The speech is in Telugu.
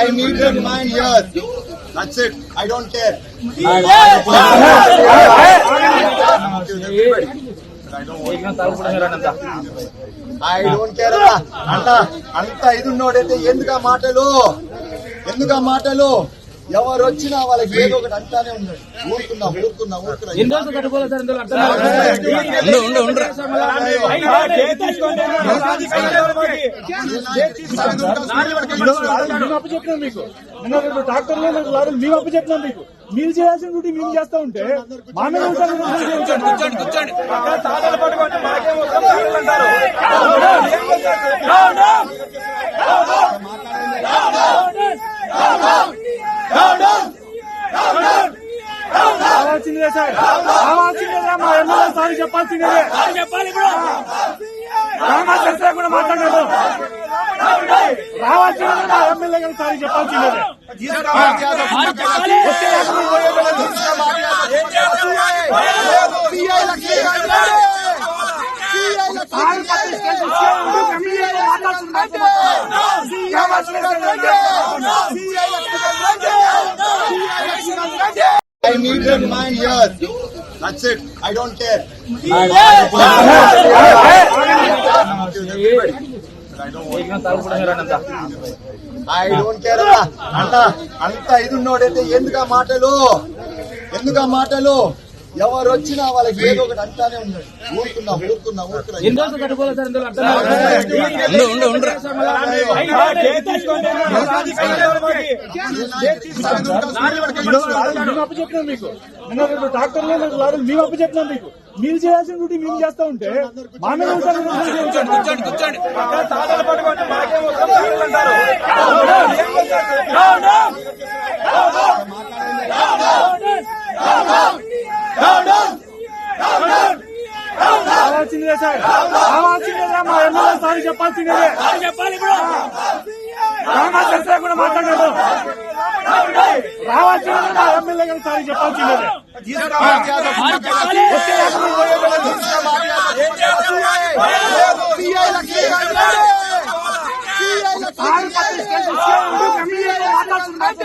I need them in my ears. That's it. I don't care. I don't care అంత ఇది ఉన్నోడైతే ఎందుకు ఆ మాటలు ఎవరు వచ్చినా వాళ్ళకి ఏదో ఒకటి అంటానే ఉన్నాడు. ఊరుకున్నా మీకు డాక్టర్లు లారీలు మేము అప్పు చెప్పినాం. మీకు మీరు చేయాల్సిన డ్యూటీ మేము చేస్తా ఉంటే మా మీద రావాల్సిందే సార్, రావాల్సిందేరా. మా ఎమ్మెల్యే సార్ చెప్పాల్సిందే చెప్పాలి. ఇప్పుడు కూడా మాట్లాడారు. రావాల్సిందే మా ఎమ్మెల్యే గారు సార్ చెప్పాల్సిందే. I need them in my ears. That's it. I don't care. I don't care అంత ఇది ఉన్నోడైతే ఎందుకు ఆ మాటలు ఎవరు వచ్చినా వాళ్ళకి ఏదో ఒకటి అంటానే ఉన్నాడు. ఊరుకున్నా అప్పు చెప్పినాం. మీకు డాక్టర్లు లారీలు మేము అప్పు చెప్పినాం. మీకు మీరు చేయాల్సిన డ్యూటీ మేము చేస్తా ఉంటే మా మీద రావాల్సిందే సార్, రావాల్సిందేరా. మా ఎమ్మెల్యే సార్ చెప్పాల్సిందే చెప్పాలి. ఇప్పుడు కూడా మాట్లాడారు. రావాల్సిందే మా ఎమ్మెల్యే గారు సార్ చెప్పాల్సిందే. మాట్లాడుతున్నారు.